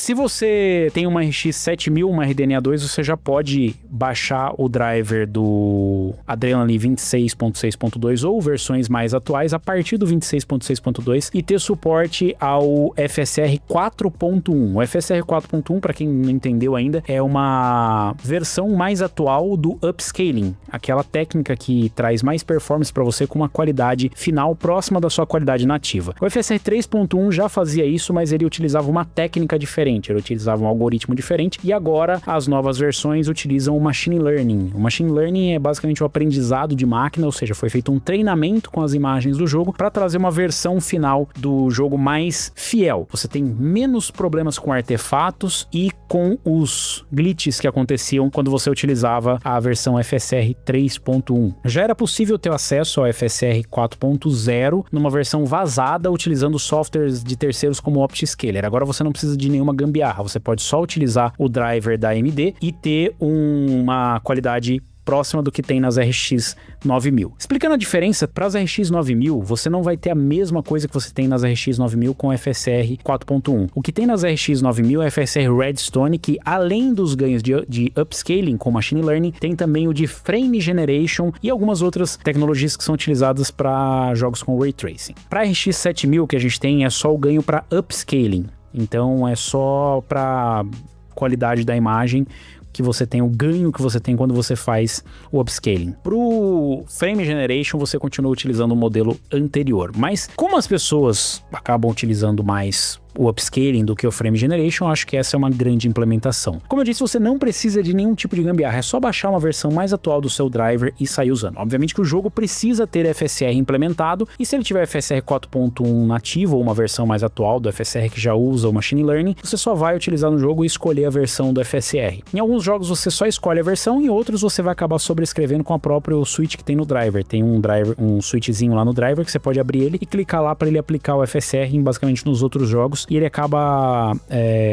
Se você tem uma RX 7000, uma RDNA 2, você já pode baixar o driver do Adrenalin 26.6.2 ou versões mais atuais a partir do 26.6.2 e ter suporte ao FSR 4.1. O FSR 4.1, para quem não entendeu ainda, é uma versão mais atual do upscaling, aquela técnica que traz mais performance para você com uma qualidade final próxima da sua qualidade nativa. O FSR 3.1 já fazia isso, mas ele utilizava uma técnica diferente, ele utilizava um algoritmo diferente, e agora as novas versões utilizam o Machine Learning. O Machine Learning é basicamente o aprendizado de máquina, ou seja, foi feito um treinamento com as imagens do jogo para trazer uma versão final do jogo mais fiel. Você tem menos problemas com artefatos e com os glitches que aconteciam quando você utilizava a versão FSR 3.1. Já era possível ter acesso ao FSR 4.0 numa versão vazada utilizando softwares de terceiros como o OptiScaler. Agora você não precisa de nenhuma gambiarra, você pode só utilizar o driver da AMD e ter uma qualidade próxima do que tem nas RX 9000. Explicando a diferença, para as RX 9000, você não vai ter a mesma coisa que você tem nas RX 9000 com FSR 4.1. O que tem nas RX 9000 é FSR Redstone, que além dos ganhos de upscaling com Machine Learning, tem também o de Frame Generation e algumas outras tecnologias que são utilizadas para jogos com Ray Tracing. Para a RX 7000, que a gente tem é só o ganho para upscaling. Então é só para qualidade da imagem que você tem, o ganho que você tem quando você faz o upscaling. Pro Frame Generation, você continua utilizando o modelo anterior, mas como as pessoas acabam utilizando mais o upscaling do que o Frame Generation, acho que essa é uma grande implementação. Como eu disse, você não precisa de nenhum tipo de gambiarra, é só baixar uma versão mais atual do seu driver e sair usando. Obviamente que o jogo precisa ter FSR implementado, e se ele tiver FSR 4.1 nativo ou uma versão mais atual do FSR que já usa o Machine Learning, você só vai utilizar no jogo e escolher a versão do FSR. Em alguns jogos você só escolhe a versão, em outros você vai acabar sobrescrevendo com a própria switch que tem no driver. Tem um switchzinho lá no driver que você pode abrir ele e clicar lá para ele aplicar o FSR basicamente nos outros jogos, e ele acaba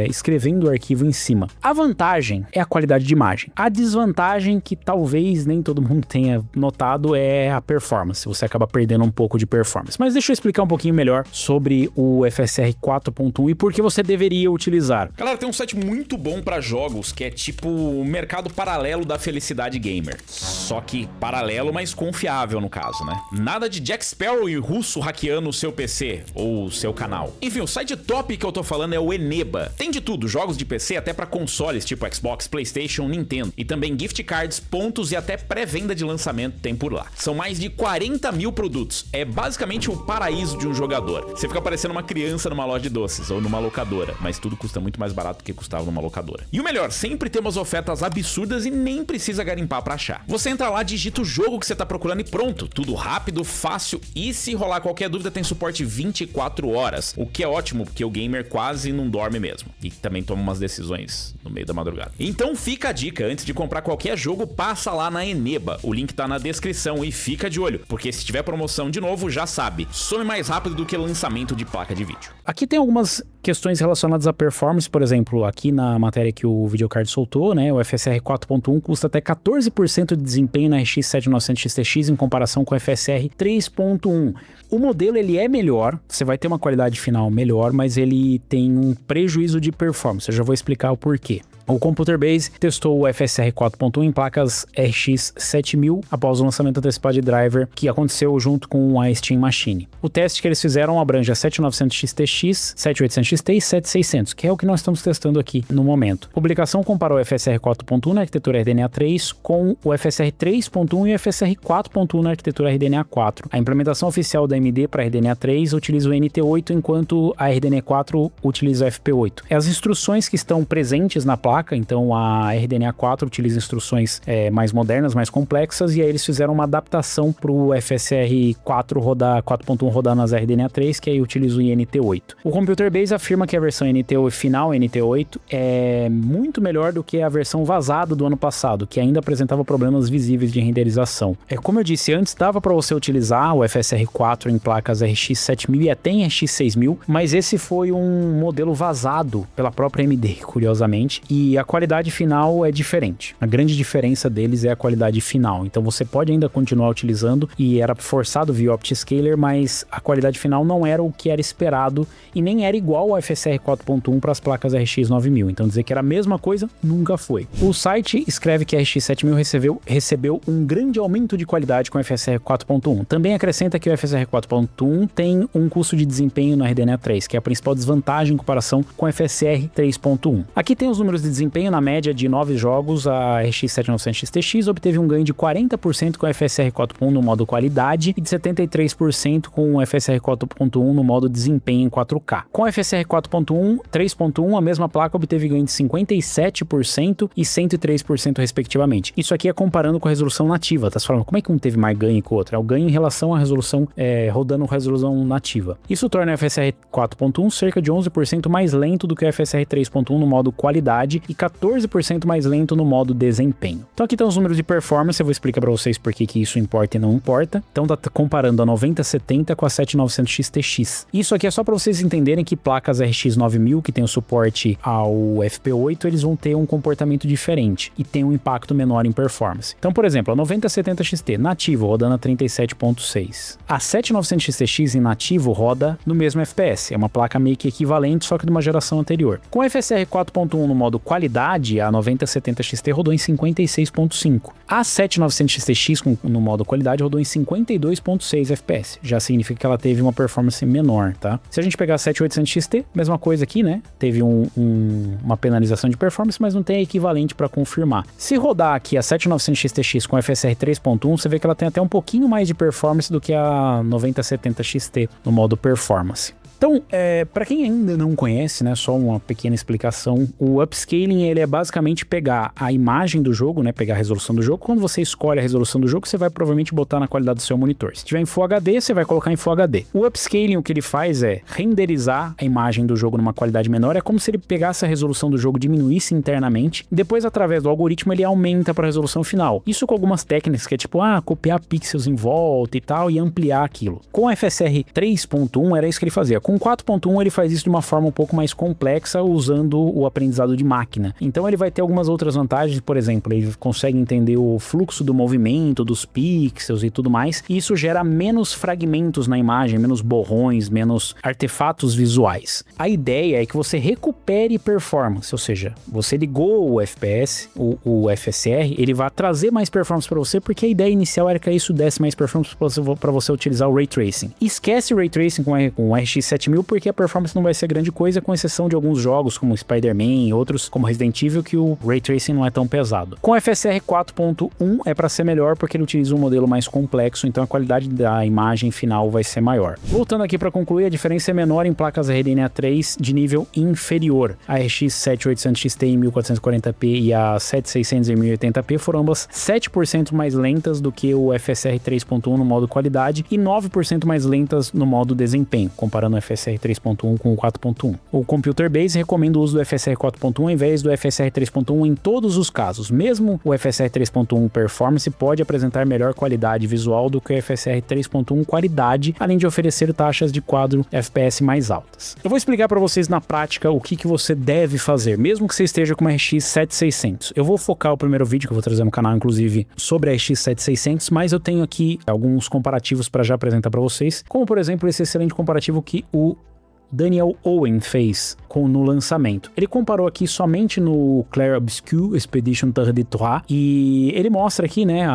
escrevendo o arquivo em cima. A vantagem é a qualidade de imagem. A desvantagem, que talvez nem todo mundo tenha notado, é a performance. Você acaba perdendo um pouco de performance. Mas deixa eu explicar um pouquinho melhor sobre o FSR 4.1 e por que você deveria utilizar. Galera, tem um site muito bom para jogos que é tipo o mercado paralelo da felicidade gamer. Só que paralelo, mas confiável no caso, né? Nada de Jack Sparrow e russo hackeando o seu PC ou o seu canal. Enfim, o site top que eu tô falando é o Eneba. Tem de tudo, jogos de PC até pra consoles tipo Xbox, PlayStation, Nintendo. E também gift cards, pontos e até pré-venda de lançamento tem por lá. São mais de 40 mil produtos. É basicamente o paraíso de um jogador. Você fica parecendo uma criança numa loja de doces ou numa locadora, mas tudo custa muito mais barato do que custava numa locadora. E o melhor, sempre temos ofertas absurdas e nem precisa garimpar pra achar. Você entra lá, digita o jogo que você tá procurando e pronto. Tudo rápido, fácil, e se rolar qualquer dúvida tem suporte 24 horas, o que é ótimo porque o gamer quase não dorme mesmo. E também toma umas decisões no meio da madrugada. Então fica a dica, antes de comprar qualquer jogo, passa lá na Eneba. O link tá na descrição e fica de olho, porque se tiver promoção de novo, já sabe, some mais rápido do que lançamento de placa de vídeo. Aqui tem algumas questões relacionadas à performance, por exemplo, aqui na matéria que o Videocard soltou, né, o FSR 4.1 custa até 14% de desempenho na RX 7900 XTX em comparação com o FSR 3.1. O modelo ele é melhor, você vai ter uma qualidade final melhor, mas ele tem um prejuízo de performance, eu já vou explicar o porquê. O Computer Base testou o FSR 4.1 em placas RX 7000 após o lançamento antecipado de driver que aconteceu junto com a Steam Machine. O teste que eles fizeram abrange a 7900 XTX, 7800 XT e 7600, que é o que nós estamos testando aqui no momento. A publicação comparou o FSR 4.1 na arquitetura RDNA 3 com o FSR 3.1 e o FSR 4.1 na arquitetura RDNA 4. A implementação oficial da AMD para a RDNA 3 utiliza o NT8, enquanto a RDNA 4 utiliza o FP8. As instruções que estão presentes na placa, então a RDNA 4 utiliza instruções mais modernas, mais complexas, e aí eles fizeram uma adaptação para o FSR 4.1 rodar nas RDNA 3, que aí utiliza o INT8. O Computer Base afirma que a versão NT8 final, NT8, é muito melhor do que a versão vazada do ano passado, que ainda apresentava problemas visíveis de renderização. Como eu disse antes, dava para você utilizar o FSR 4 em placas RX 7000 e até em RX 6000, mas esse foi um modelo vazado pela própria AMD, curiosamente, e e a qualidade final é diferente. A grande diferença deles é a qualidade final. Então você pode ainda continuar utilizando e era forçado via OptiScaler, mas a qualidade final não era o que era esperado e nem era igual ao FSR 4.1 para as placas RX 9000. Então dizer que era a mesma coisa, nunca foi. O site escreve que a RX 7000 recebeu um grande aumento de qualidade com o FSR 4.1. Também acrescenta que o FSR 4.1 tem um custo de desempenho no RDNA 3, que é a principal desvantagem em comparação com o FSR 3.1. Aqui tem os números de desempenho. Na média de 9 jogos, a RX 7900 XTX obteve um ganho de 40% com o FSR 4.1 no modo qualidade e de 73% com o FSR 4.1 no modo desempenho em 4K. Com o FSR 4.1, 3.1, a mesma placa obteve ganho de 57% e 103% respectivamente. Isso aqui é comparando com a resolução nativa, tá? Você falando, como é que um teve mais ganho que o outro? É o ganho em relação à resolução, rodando resolução nativa. Isso torna o FSR 4.1 cerca de 11% mais lento do que o FSR 3.1 no modo qualidade e 14% mais lento no modo desempenho. Então aqui estão os números de performance, eu vou explicar para vocês por que isso importa e não importa. Então tá comparando a 9070 com a 7900 XTX. Isso aqui é só para vocês entenderem que placas RX 9000 que tem o suporte ao FP8, eles vão ter um comportamento diferente e tem um impacto menor em performance. Então, por exemplo, a 9070 XT nativo rodando a 37.6. A 7900 XTX em nativo roda no mesmo FPS. É uma placa meio que equivalente, só que de uma geração anterior. Com o FSR 4.1 no modo qualidade, a 9070 XT rodou em 56.5. A 7900 XTX no modo qualidade rodou em 52.6 FPS. Já significa que ela teve uma performance menor, tá? Se a gente pegar a 7800 XT, mesma coisa aqui, né? Teve uma penalização de performance, mas não tem a equivalente para confirmar. Se rodar aqui a 7900 XTX com FSR 3.1, você vê que ela tem até um pouquinho mais de performance do que a 9070 XT no modo performance. Então, para quem ainda não conhece, né, só uma pequena explicação, o upscaling ele é basicamente pegar a imagem do jogo, né, pegar a resolução do jogo. Quando você escolhe a resolução do jogo, você vai provavelmente botar na qualidade do seu monitor. Se tiver em Full HD, você vai colocar em Full HD. O upscaling, o que ele faz é renderizar a imagem do jogo numa qualidade menor. É como se ele pegasse a resolução do jogo, diminuísse internamente, e depois, através do algoritmo, ele aumenta para a resolução final. Isso com algumas técnicas, que é tipo, copiar pixels em volta e tal, e ampliar aquilo. Com o FSR 3.1, era isso que ele fazia. Com 4.1 ele faz isso de uma forma um pouco mais complexa, usando o aprendizado de máquina. Então ele vai ter algumas outras vantagens, por exemplo, ele consegue entender o fluxo do movimento, dos pixels e tudo mais, e isso gera menos fragmentos na imagem, menos borrões, menos artefatos visuais. A ideia é que você recupere performance, ou seja, você ligou o FPS, o FSR, ele vai trazer mais performance para você, porque a ideia inicial era que isso desse mais performance para você utilizar o Ray Tracing. Esquece o Ray Tracing com o RX 7000, porque a performance não vai ser grande coisa, com exceção de alguns jogos como Spider-Man e outros como Resident Evil, que o Ray Tracing não é tão pesado. Com o FSR 4.1 é para ser melhor, porque ele utiliza um modelo mais complexo, então a qualidade da imagem final vai ser maior. Voltando aqui para concluir, a diferença é menor em placas RDNA 3 de nível inferior. A RX 7800 XT em 1440p e a 7600 em 1080p foram ambas 7% mais lentas do que o FSR 3.1 no modo qualidade e 9% mais lentas no modo desempenho, comparando o FSR 3.1 com o 4.1. O Computer Base recomenda o uso do FSR 4.1 ao invés do FSR 3.1 em todos os casos. Mesmo o FSR 3.1 Performance pode apresentar melhor qualidade visual do que o FSR 3.1 qualidade, além de oferecer taxas de quadro FPS mais altas. Eu vou explicar para vocês na prática o que você deve fazer, mesmo que você esteja com uma RX 7600. Eu vou focar o primeiro vídeo que eu vou trazer no canal, inclusive, sobre a RX 7600, mas eu tenho aqui alguns comparativos para já apresentar para vocês, como por exemplo esse excelente comparativo que o Daniel Owen fez no lançamento. Ele comparou aqui somente no Clair Obscur Expedition Terre de Troyes e ele mostra aqui, né,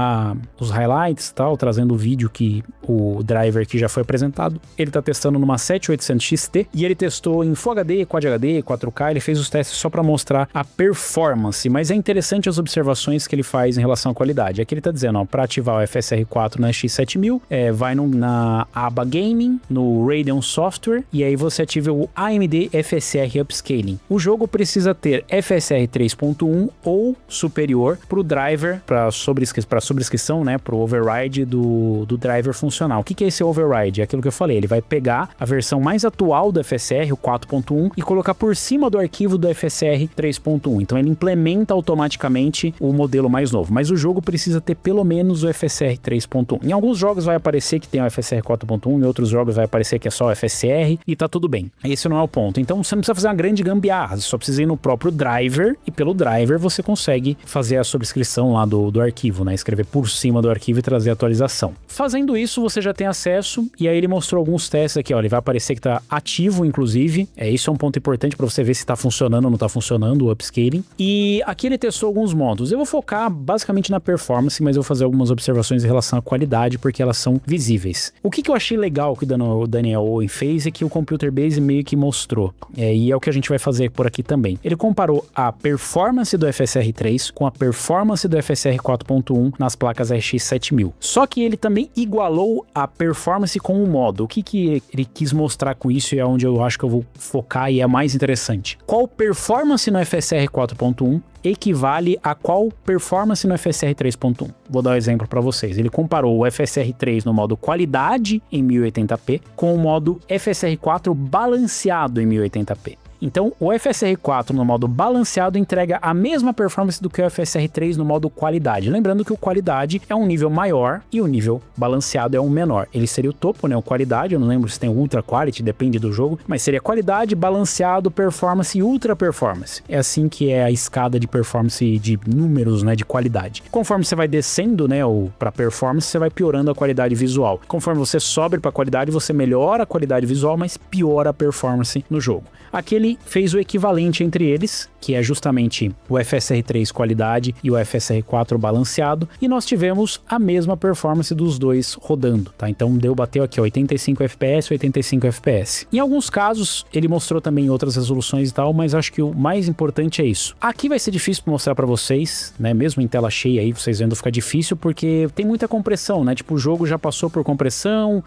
os highlights e tal, trazendo o vídeo que o driver que já foi apresentado. Ele tá testando numa 7800 XT e ele testou em Full HD, Quad HD, 4K, ele fez os testes só para mostrar a performance, mas é interessante as observações que ele faz em relação à qualidade. Aqui ele tá dizendo, para ativar o FSR 4 na X7000, vai na aba Gaming, no Radeon Software, e aí você ativa o AMD FSR Upscaling. O jogo precisa ter FSR 3.1 ou superior para o driver, para sobrescrição, né, para o override do driver funcional. O que é esse override? É aquilo que eu falei, ele vai pegar a versão mais atual do FSR, o 4.1, e colocar por cima do arquivo do FSR 3.1. Então ele implementa automaticamente o modelo mais novo, mas o jogo precisa ter pelo menos o FSR 3.1. Em alguns jogos vai aparecer que tem o FSR 4.1, em outros jogos vai aparecer que é só o FSR, e tá tudo bem. Esse não é o ponto. Então você não precisa fazer uma grande gambiarra, você só precisa ir no próprio driver e pelo driver você consegue fazer a subscrição lá do arquivo, né? Escrever por cima do arquivo e trazer a atualização. Fazendo isso, você já tem acesso e aí ele mostrou alguns testes aqui, ó. Ele vai aparecer que tá ativo, inclusive. Isso é um ponto importante para você ver se tá funcionando ou não tá funcionando o upscaling. E aqui ele testou alguns modos. Eu vou focar basicamente na performance, mas eu vou fazer algumas observações em relação à qualidade, porque elas são visíveis. O que eu achei legal que o Daniel Owen fez é que o Computer Base meio que mostrou. E é o que a gente vai fazer por aqui também. Ele comparou a performance do FSR 3 com a performance do FSR 4.1 nas placas RX 7000. Só que ele também igualou a performance com o modo. O que ele quis mostrar com isso e é onde eu acho que eu vou focar e é mais interessante. Qual performance no FSR 4.1 equivale a qual performance no FSR 3.1. Vou dar um exemplo para vocês. Ele comparou o FSR 3 no modo qualidade em 1080p com o modo FSR 4 balanceado em 1080p. Então, o FSR 4 no modo balanceado entrega a mesma performance do que o FSR 3 no modo qualidade. Lembrando que o qualidade é um nível maior e o nível balanceado é um menor. Ele seria o topo, né? O qualidade, eu não lembro se tem ultra quality, depende do jogo, mas seria qualidade, balanceado, performance e ultra performance. É assim que é a escada de performance de números, né? De qualidade. Conforme você vai descendo, né? Ou para performance, você vai piorando a qualidade visual. Conforme você sobe para qualidade, você melhora a qualidade visual, mas piora a performance no jogo. Aqui ele fez o equivalente entre eles, que é justamente o FSR 3 qualidade e o FSR 4 balanceado, e nós tivemos a mesma performance dos dois rodando, tá? Então bateu aqui, ó, 85 FPS, 85 FPS. Em alguns casos, ele mostrou também outras resoluções e tal, mas acho que o mais importante é isso. Aqui vai ser difícil mostrar pra vocês, né? Mesmo em tela cheia aí, vocês vendo, fica difícil porque tem muita compressão, né? Tipo, o jogo já passou por compressão,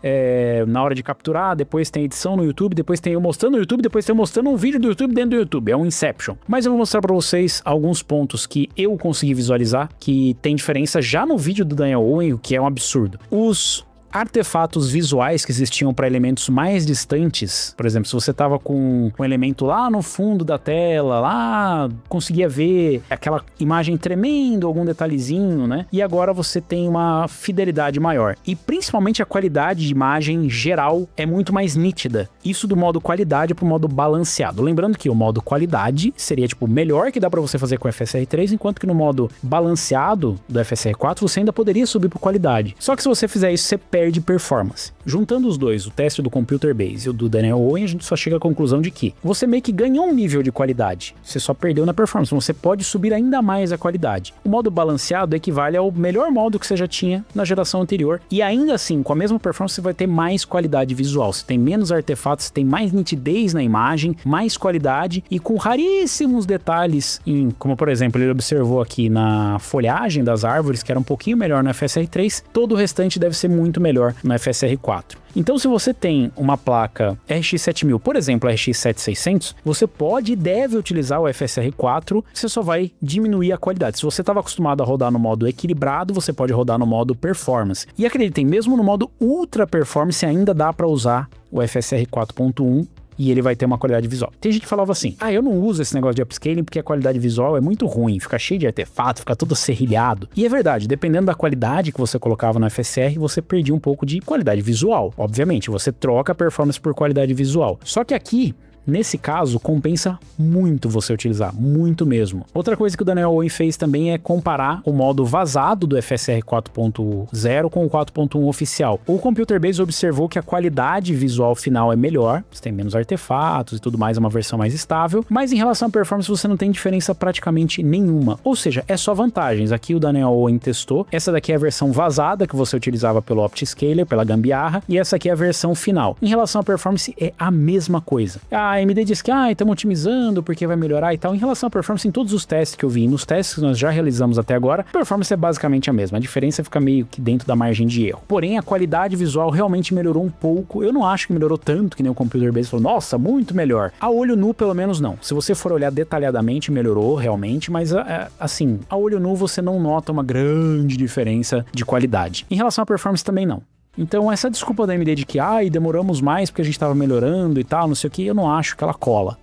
na hora de capturar, depois tem edição no YouTube, depois tem eu mostrando no YouTube, depois tem eu mostrando um vídeo do YouTube dentro do YouTube, é um Inception. Mas eu vou mostrar pra vocês alguns pontos que eu consegui visualizar, que tem diferença já no vídeo do Daniel Owen, o que é um absurdo. Os artefatos visuais que existiam para elementos mais distantes, por exemplo, se você tava com um elemento lá no fundo da tela, lá conseguia ver aquela imagem tremendo, algum detalhezinho, né? E agora você tem uma fidelidade maior. E principalmente a qualidade de imagem geral é muito mais nítida. Isso do modo qualidade pro modo balanceado. Lembrando que o modo qualidade seria tipo o melhor que dá para você fazer com o FSR 3, enquanto que no modo balanceado do FSR 4 você ainda poderia subir por qualidade. Só que se você fizer isso, você perde performance. Juntando os dois, o teste do Computer Base e o do Daniel Owen, a gente só chega à conclusão de que você meio que ganhou um nível de qualidade. Você só perdeu na performance, você pode subir ainda mais a qualidade. O modo balanceado equivale ao melhor modo que você já tinha na geração anterior e ainda assim, com a mesma performance, você vai ter mais qualidade visual. Você tem menos artefatos, você tem mais nitidez na imagem, mais qualidade e com raríssimos detalhes, como por exemplo, ele observou aqui na folhagem das árvores, que era um pouquinho melhor no FSR 3, todo o restante deve ser muito melhor no FSR 4. Então, se você tem uma placa RX 7000, por exemplo, RX 7600, você pode e deve utilizar o FSR 4, você só vai diminuir a qualidade. Se você estava acostumado a rodar no modo equilibrado, você pode rodar no modo performance. E acreditem, mesmo no modo ultra performance, ainda dá para usar o FSR 4.1 e ele vai ter uma qualidade visual. Tem gente que falava assim, eu não uso esse negócio de upscaling porque a qualidade visual é muito ruim, fica cheio de artefato, fica todo serrilhado. E é verdade, dependendo da qualidade que você colocava no FSR, você perdia um pouco de qualidade visual. Obviamente, você troca a performance por qualidade visual. Só que aqui, nesse caso, compensa muito você utilizar, muito mesmo. Outra coisa que o Daniel Owen fez também é comparar o modo vazado do FSR 4.0 com o 4.1 oficial. O Computer Base observou que a qualidade visual final é melhor, você tem menos artefatos e tudo mais, é uma versão mais estável, mas em relação à performance você não tem diferença praticamente nenhuma, ou seja, é só vantagens. Aqui o Daniel Owen testou, essa daqui é a versão vazada que você utilizava pelo OptiScaler, pela gambiarra, e essa aqui é a versão final. Em relação à performance é a mesma coisa. A AMD diz que estamos otimizando porque vai melhorar e tal. Em relação à performance, em todos os testes que eu vi, nos testes que nós já realizamos até agora, a performance é basicamente a mesma. A diferença fica meio que dentro da margem de erro. Porém, a qualidade visual realmente melhorou um pouco. Eu não acho que melhorou tanto que nem o Computer Base falou, nossa, muito melhor. A olho nu, pelo menos não. Se você for olhar detalhadamente, melhorou realmente, mas assim, a olho nu você não nota uma grande diferença de qualidade. Em relação à performance também não. Então essa desculpa da AMD de que demoramos mais porque a gente estava melhorando e tal, não sei o que, eu não acho que ela cola.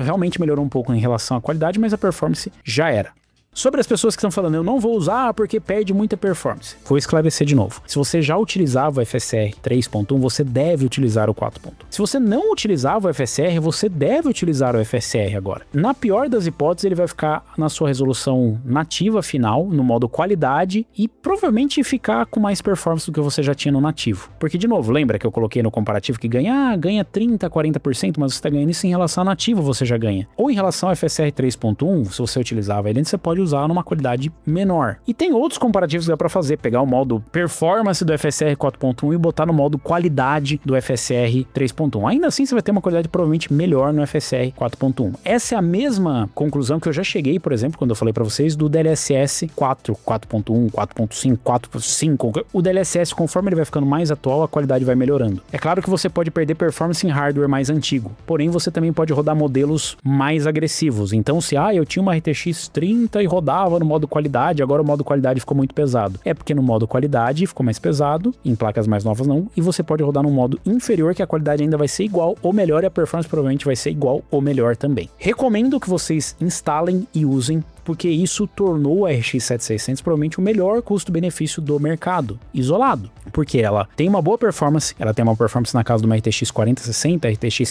Realmente melhorou um pouco em relação à qualidade, mas a performance já era. Sobre as pessoas que estão falando, eu não vou usar porque perde muita performance. Vou esclarecer de novo. Se você já utilizava o FSR 3.1, você deve utilizar o 4.1. Se você não utilizava o FSR, você deve utilizar o FSR agora. Na pior das hipóteses, ele vai ficar na sua resolução nativa final, no modo qualidade, e provavelmente ficar com mais performance do que você já tinha no nativo. Porque, de novo, lembra que eu coloquei no comparativo que ganha 30%, 40%, mas você está ganhando isso em relação ao nativo, você já ganha. Ou em relação ao FSR 3.1, se você utilizava ele, você pode usar numa qualidade menor. E tem outros comparativos que dá pra fazer, pegar o modo performance do FSR 4.1 e botar no modo qualidade do FSR 3.1. Ainda assim, você vai ter uma qualidade provavelmente melhor no FSR 4.1. Essa é a mesma conclusão que eu já cheguei, por exemplo, quando eu falei pra vocês do DLSS 4, 4.1, 4.5, 4.5. O DLSS, conforme ele vai ficando mais atual, a qualidade vai melhorando. É claro que você pode perder performance em hardware mais antigo, porém você também pode rodar modelos mais agressivos. Então, se eu tinha uma RTX 30 e rodava no modo qualidade, agora o modo qualidade ficou muito pesado. É porque no modo qualidade ficou mais pesado, em placas mais novas não, e você pode rodar no modo inferior que a qualidade ainda vai ser igual ou melhor e a performance provavelmente vai ser igual ou melhor também. Recomendo que vocês instalem e usem, porque isso tornou a RX 7600 provavelmente o melhor custo-benefício do mercado, isolado. Porque ela tem uma boa performance, ela tem uma performance na casa de uma RTX 4060, RTX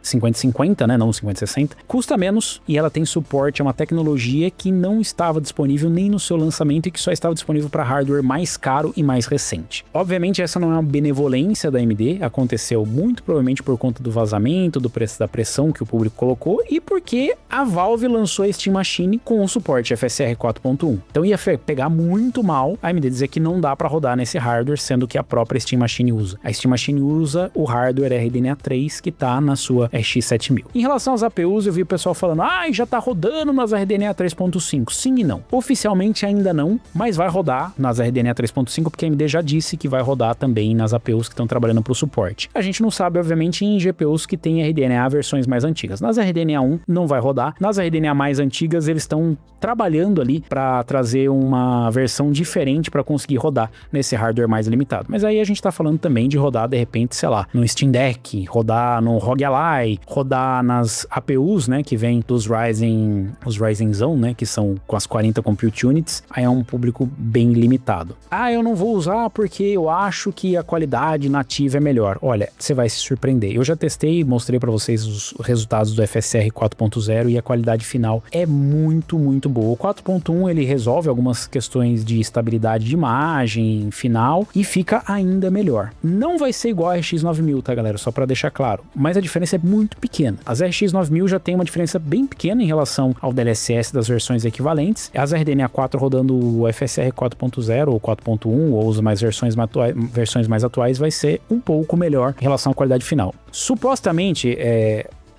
5050, né, não 5060, custa menos e ela tem suporte a uma tecnologia que não estava disponível nem no seu lançamento e que só estava disponível para hardware mais caro e mais recente. Obviamente essa não é uma benevolência da AMD, aconteceu muito provavelmente por conta do vazamento, do preço da pressão que o público colocou e porque a Valve lançou a Steam Machine com o suporte FSR 4.1. Então ia pegar muito mal a AMD dizer que não dá para rodar nesse hardware, sendo que a própria Steam Machine usa. A Steam Machine usa o hardware RDNA 3 que tá na sua RX 7000. Em relação às APUs, eu vi o pessoal falando, já tá rodando nas RDNA 3.5. Sim e não. Oficialmente ainda não, mas vai rodar nas RDNA 3.5 porque a AMD já disse que vai rodar também nas APUs que estão trabalhando pro suporte. A gente não sabe, obviamente, em GPUs que tem RDNA versões mais antigas. Nas RDNA 1 não vai rodar. Nas RDNA mais antigas, eles estão trabalhando ali para trazer uma versão diferente para conseguir rodar nesse hardware mais limitado. Mas aí a gente tá falando também de rodar, de repente, sei lá, no Steam Deck, rodar no ROG Ally, rodar nas APUs, né, que vem dos Ryzen Zone, né, que são com as 40 Compute Units, aí é um público bem limitado. Eu não vou usar porque eu acho que a qualidade nativa é melhor. Olha, você vai se surpreender. Eu já testei e mostrei para vocês os resultados do FSR 4.0 e a qualidade final é muito boa. O 4.1 ele resolve algumas questões de estabilidade de imagem final e fica ainda melhor. Não vai ser igual a RX 9000, tá, galera? Só para deixar claro. Mas a diferença é muito pequena. As RX 9000 já tem uma diferença bem pequena em relação ao DLSS das versões equivalentes. As RDNA 4 rodando o FSR 4.0 ou 4.1 ou as versões mais atuais vai ser um pouco melhor em relação à qualidade final. Supostamente,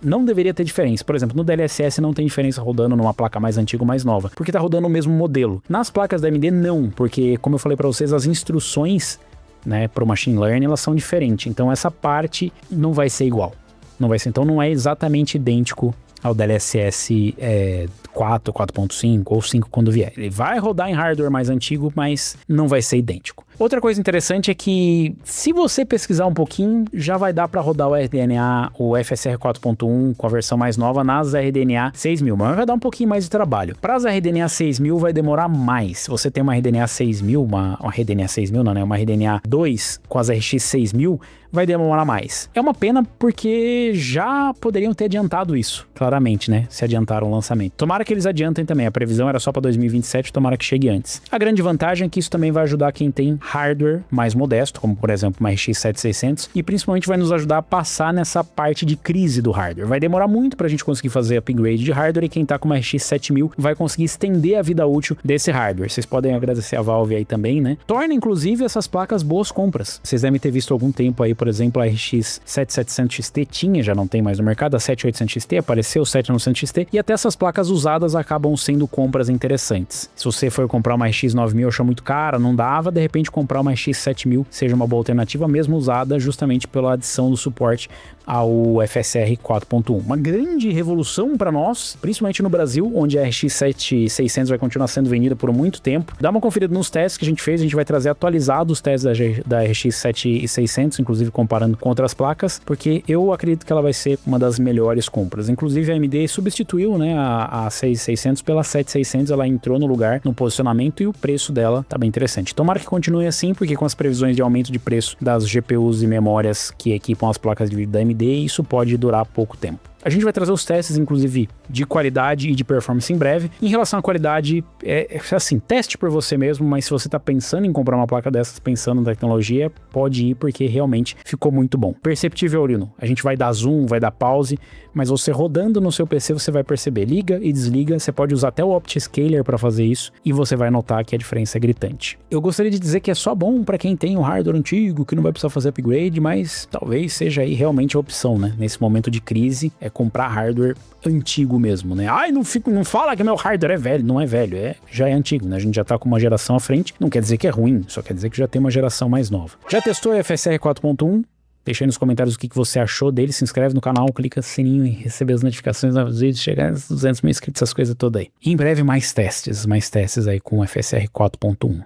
não deveria ter diferença. Por exemplo, no DLSS não tem diferença rodando numa placa mais antiga ou mais nova, porque tá rodando o mesmo modelo. Nas placas da AMD não, porque como eu falei para vocês, as instruções, né, pro Machine Learning, elas são diferentes. Então essa parte não vai ser igual. Não vai ser, então não é exatamente idêntico ao DLSS 4, 4.5 ou 5 quando vier. Ele vai rodar em hardware mais antigo, mas não vai ser idêntico. Outra coisa interessante é que se você pesquisar um pouquinho, já vai dar para rodar o RDNA, o FSR 4.1 com a versão mais nova nas RDNA 6000, mas vai dar um pouquinho mais de trabalho. Para as RDNA 6000 vai demorar mais. Se você tem uma RDNA 6000, uma RDNA 6000 não, né? Uma RDNA 2 com as RX 6000, vai demorar mais. É uma pena porque já poderiam ter adiantado isso, claramente, né? Se adiantaram o lançamento. Tomara que eles adiantem também. A previsão era só para 2027, tomara que chegue antes. A grande vantagem é que isso também vai ajudar quem tem hardware mais modesto, como por exemplo uma RX 7600, e principalmente vai nos ajudar a passar nessa parte de crise do hardware. Vai demorar muito pra gente conseguir fazer upgrade de hardware e quem tá com uma RX 7000 vai conseguir estender a vida útil desse hardware. Vocês podem agradecer a Valve aí também, né? Torna inclusive essas placas boas compras. Vocês devem ter visto há algum tempo aí, por exemplo, a RX 7700 XT tinha, já não tem mais no mercado, a 7800 XT apareceu, o 7900 XT, e até essas placas usadas acabam sendo compras interessantes. Se você for comprar uma RX 9000 achou muito cara, não dava, de repente comprar uma RX 7000 seja uma boa alternativa, mesmo usada justamente pela adição do suporte ao FSR 4.1. Uma grande revolução para nós, principalmente no Brasil, onde a RX 7600 vai continuar sendo vendida por muito tempo. Dá uma conferida nos testes que a gente fez, a gente vai trazer atualizados os testes da RX 7600, inclusive comparando com outras placas, porque eu acredito que ela vai ser uma das melhores compras. Inclusive a AMD substituiu, né, a 6600 pela 7600, ela entrou no lugar, no posicionamento, e o preço dela tá bem interessante. Tomara que continue assim, porque com as previsões de aumento de preço das GPUs e memórias que equipam as placas de vídeo da AMD, isso pode durar pouco tempo. A gente vai trazer os testes, inclusive, de qualidade e de performance em breve. Em relação à qualidade, assim, teste por você mesmo, mas se você tá pensando em comprar uma placa dessas, pensando na tecnologia, pode ir, porque realmente ficou muito bom. Perceptível, Lino. A gente vai dar zoom, vai dar pause, mas você rodando no seu PC, você vai perceber. Liga e desliga, você pode usar até o OptiScaler para fazer isso, e você vai notar que a diferença é gritante. Eu gostaria de dizer que é só bom para quem tem um hardware antigo, que não vai precisar fazer upgrade, mas talvez seja aí realmente a opção, né? Nesse momento de crise, comprar hardware antigo mesmo, né? Ai, não fala que meu hardware é velho. Não é velho, já é antigo, né? A gente já tá com uma geração à frente. Não quer dizer que é ruim, só quer dizer que já tem uma geração mais nova. Já testou o FSR 4.1? Deixa aí nos comentários o que você achou dele, se inscreve no canal, clica no sininho e recebe as notificações dos vídeos, chegar a 200 mil inscritos, essas coisas todas aí. E em breve mais testes aí com o FSR 4.1.